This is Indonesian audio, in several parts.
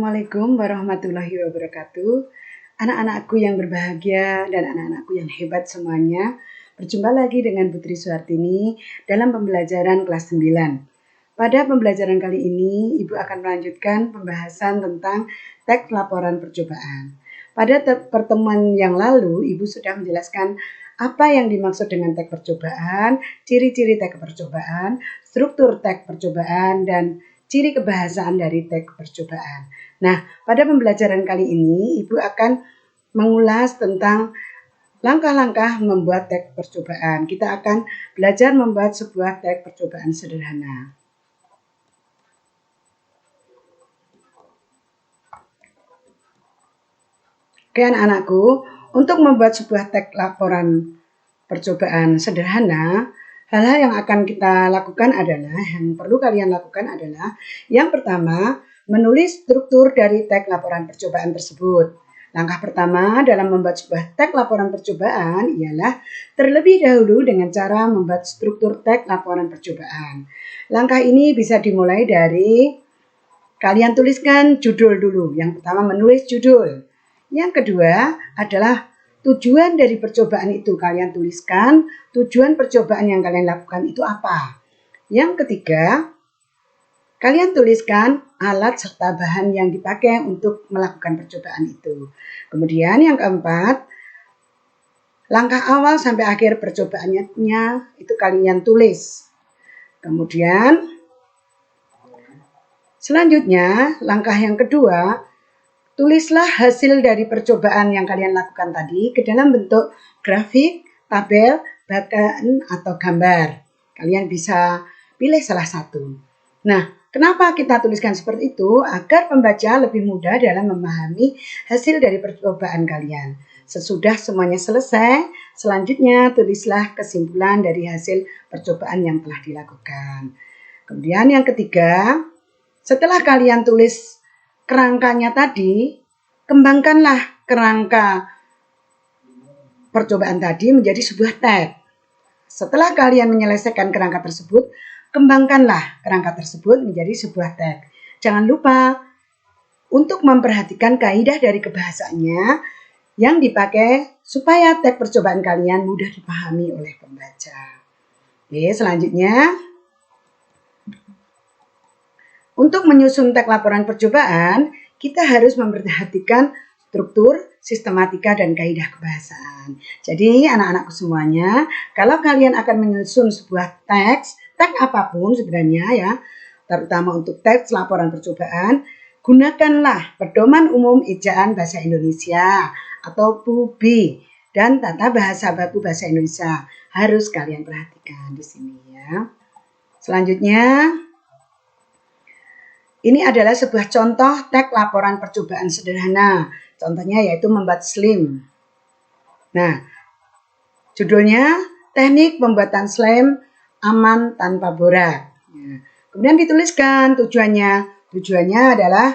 Assalamualaikum warahmatullahi wabarakatuh. Anak-anakku yang berbahagia dan anak-anakku yang hebat semuanya. Berjumpa lagi dengan Putri Suhartini dalam pembelajaran kelas 9. Pada pembelajaran kali ini, Ibu akan melanjutkan pembahasan tentang teks laporan percobaan. Pada pertemuan yang lalu, Ibu sudah menjelaskan apa yang dimaksud dengan teks percobaan, ciri-ciri teks percobaan, struktur teks percobaan, dan ciri kebahasaan dari teks percobaan. Nah, pada pembelajaran kali ini, Ibu akan mengulas tentang langkah-langkah membuat teks percobaan. Kita akan belajar membuat sebuah teks percobaan sederhana. Oke anak-anakku, untuk membuat sebuah teks laporan percobaan sederhana, hal-hal yang akan kita lakukan adalah, yang perlu kalian lakukan adalah, yang pertama, menulis struktur dari teks laporan percobaan tersebut. Langkah pertama dalam membuat sebuah teks laporan percobaan ialah terlebih dahulu dengan cara membuat struktur teks laporan percobaan. Langkah ini bisa dimulai dari kalian tuliskan judul dulu. Yang pertama menulis judul. Yang kedua adalah tujuan dari percobaan itu. Kalian tuliskan tujuan percobaan yang kalian lakukan itu apa. Yang ketiga, kalian tuliskan alat serta bahan yang dipakai untuk melakukan percobaan itu. Kemudian yang keempat, langkah awal sampai akhir percobaannya itu kalian tulis. Kemudian selanjutnya, langkah yang kedua, tulislah hasil dari percobaan yang kalian lakukan tadi ke dalam bentuk grafik, tabel, bahkan atau gambar. Kalian bisa pilih salah satu. Nah, kenapa kita tuliskan seperti itu? Agar pembaca lebih mudah dalam memahami hasil dari percobaan kalian. Sesudah semuanya selesai, selanjutnya tulislah kesimpulan dari hasil percobaan yang telah dilakukan. Kemudian yang ketiga, setelah kalian tulis kerangkanya tadi, kembangkanlah kerangka percobaan tadi menjadi sebuah teks. Setelah kalian menyelesaikan kerangka tersebut, kembangkanlah kerangka tersebut menjadi sebuah teks. Jangan lupa untuk memperhatikan kaidah dari kebahasaannya yang dipakai supaya teks percobaan kalian mudah dipahami oleh pembaca. Oke, selanjutnya, untuk menyusun teks laporan percobaan, kita harus memperhatikan struktur, sistematika, dan kaidah kebahasaan. Jadi anak-anakku semuanya, kalau kalian akan menyusun sebuah teks apapun sebenarnya ya, terutama untuk teks laporan percobaan, gunakanlah pedoman umum ejaan bahasa Indonesia atau PUB dan tata bahasa baku bahasa Indonesia. Harus kalian perhatikan di sini ya. Selanjutnya, ini adalah sebuah contoh teks laporan percobaan sederhana. Contohnya yaitu membuat slim. Nah, judulnya teknik pembuatan slim aman tanpa borak. Kemudian dituliskan tujuannya. Tujuannya adalah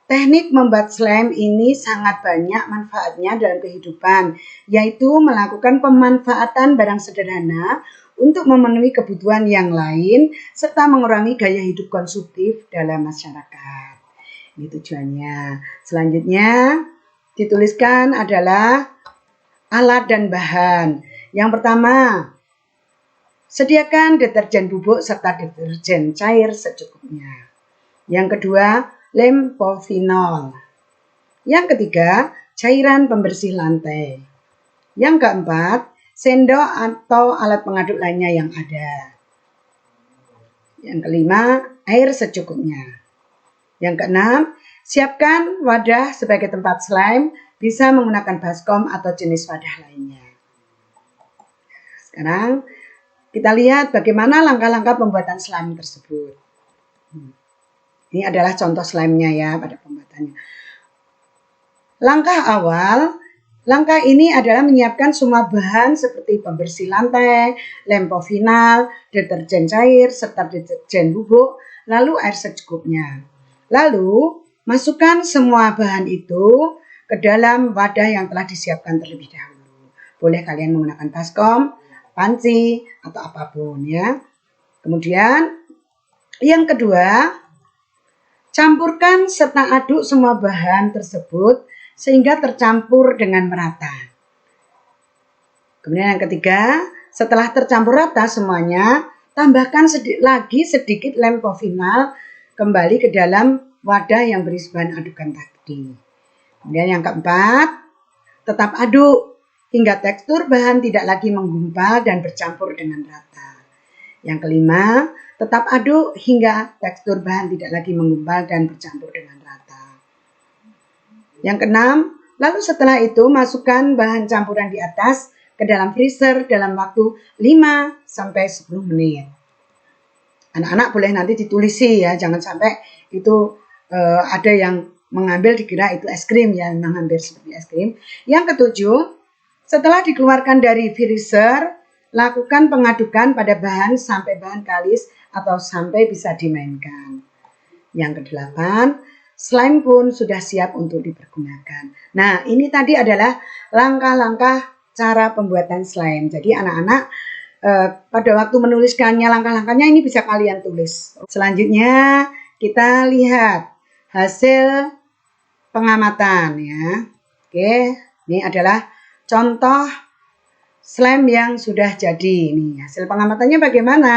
teknik membuat slim ini sangat banyak manfaatnya dalam kehidupan, yaitu melakukan pemanfaatan barang sederhana untuk memenuhi kebutuhan yang lain, serta mengurangi gaya hidup konsumtif dalam masyarakat. Ini tujuannya. Selanjutnya, dituliskan adalah alat dan bahan. Yang pertama, sediakan deterjen bubuk serta deterjen cair secukupnya. Yang kedua, lem povinol. Yang ketiga, cairan pembersih lantai. Yang keempat, sendok atau alat pengaduk lainnya yang ada. Yang kelima, air secukupnya. Yang keenam, siapkan wadah sebagai tempat slime, bisa menggunakan baskom atau jenis wadah lainnya. Sekarang kita lihat bagaimana langkah-langkah pembuatan slime tersebut. Ini adalah contoh slime-nya ya pada pembuatannya. Langkah ini adalah menyiapkan semua bahan seperti pembersih lantai, lem povinal, deterjen cair, serta deterjen bubuk, lalu air secukupnya. Lalu, masukkan semua bahan itu ke dalam wadah yang telah disiapkan terlebih dahulu. Boleh kalian menggunakan baskom, panci, atau apapun ya. Kemudian, yang kedua, Campurkan serta aduk semua bahan tersebut sehingga tercampur dengan merata. Kemudian yang ketiga, setelah tercampur rata semuanya, tambahkan sedikit lem kovinal kembali ke dalam wadah yang berisi bahan adukan tadi. Kemudian yang keempat, tetap aduk hingga tekstur bahan tidak lagi menggumpal dan bercampur dengan rata. Yang kelima, tetap aduk hingga tekstur bahan tidak lagi menggumpal dan bercampur dengan rata. Yang keenam, lalu setelah itu masukkan bahan campuran di atas ke dalam freezer dalam waktu 5-10 menit. Anak-anak boleh nanti ditulisi ya, jangan sampai itu ada yang mengambil dikira itu es krim ya, memang hampir seperti es krim. Yang ketujuh, setelah dikeluarkan dari freezer, lakukan pengadukan pada bahan sampai bahan kalis atau sampai bisa dimainkan. Yang kedelapan, slime pun sudah siap untuk dipergunakan. Nah, ini tadi adalah langkah-langkah cara pembuatan slime. Jadi anak-anak pada waktu menuliskannya langkah-langkahnya ini bisa kalian tulis. Selanjutnya kita lihat hasil pengamatan ya. Oke, ini adalah contoh slime yang sudah jadi. Nih, hasil pengamatannya bagaimana?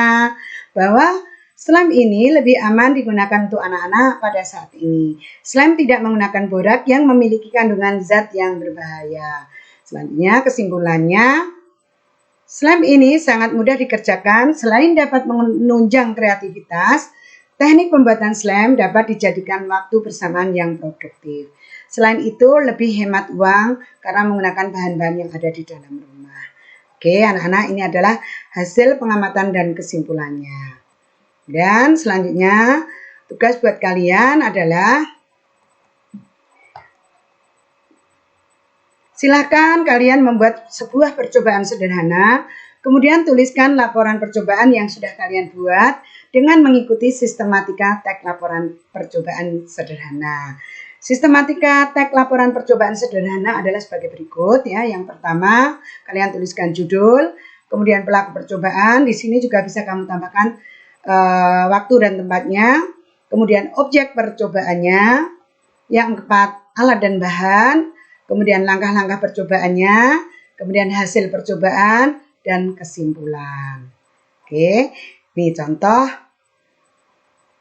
Bahwa slime ini lebih aman digunakan untuk anak-anak pada saat ini. Slime tidak menggunakan borak yang memiliki kandungan zat yang berbahaya. Selanjutnya kesimpulannya, slime ini sangat mudah dikerjakan. Selain dapat menunjang kreativitas, teknik pembuatan slime dapat dijadikan waktu bersamaan yang produktif. Selain itu, lebih hemat uang karena menggunakan bahan-bahan yang ada di dalam rumah. Oke, anak-anak, ini adalah hasil pengamatan dan kesimpulannya. Dan selanjutnya, tugas buat kalian adalah silakan kalian membuat sebuah percobaan sederhana, kemudian tuliskan laporan percobaan yang sudah kalian buat dengan mengikuti sistematika teks laporan percobaan sederhana. Sistematika teks laporan percobaan sederhana adalah sebagai berikut ya. Yang pertama, kalian tuliskan judul, kemudian pelaku percobaan. Di sini juga bisa kamu tambahkan waktu dan tempatnya, kemudian objek percobaannya. Yang keempat, alat dan bahan, kemudian langkah-langkah percobaannya, kemudian hasil percobaan, dan kesimpulan. Oke, ini contoh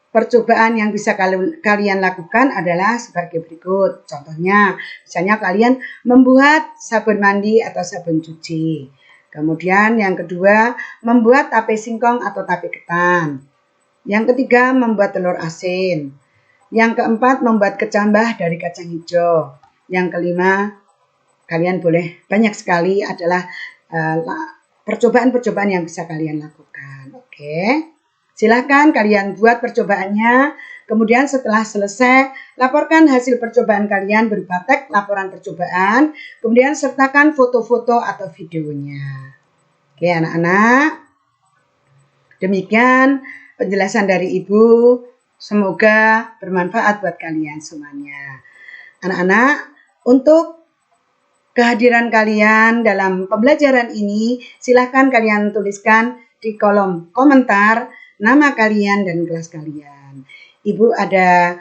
percobaan yang bisa kalian lakukan adalah sebagai berikut. Contohnya, misalnya kalian membuat sabun mandi atau sabun cuci. Kemudian yang kedua, membuat tape singkong atau tape ketan. Yang ketiga, membuat telur asin. Yang keempat, membuat kecambah dari kacang hijau. Yang kelima, kalian boleh banyak sekali adalah percobaan-percobaan yang bisa kalian lakukan. Oke. Silakan kalian buat percobaannya, kemudian setelah selesai, laporkan hasil percobaan kalian berupa teks laporan percobaan, kemudian sertakan foto-foto atau videonya. Oke anak-anak, demikian penjelasan dari Ibu, semoga bermanfaat buat kalian semuanya. Anak-anak, untuk kehadiran kalian dalam pembelajaran ini, silakan kalian tuliskan di kolom komentar nama kalian dan kelas kalian. Ibu ada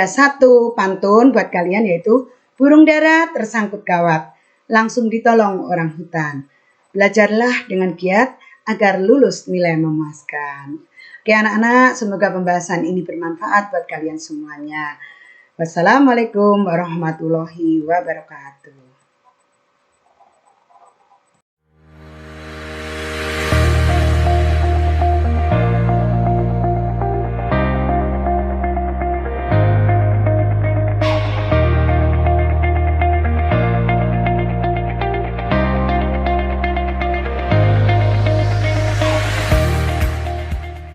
satu pantun buat kalian, yaitu burung dara tersangkut kawat, langsung ditolong orang hutan. Belajarlah dengan giat agar lulus nilai memuaskan. Oke anak-anak, semoga pembahasan ini bermanfaat buat kalian semuanya. Wassalamualaikum warahmatullahi wabarakatuh.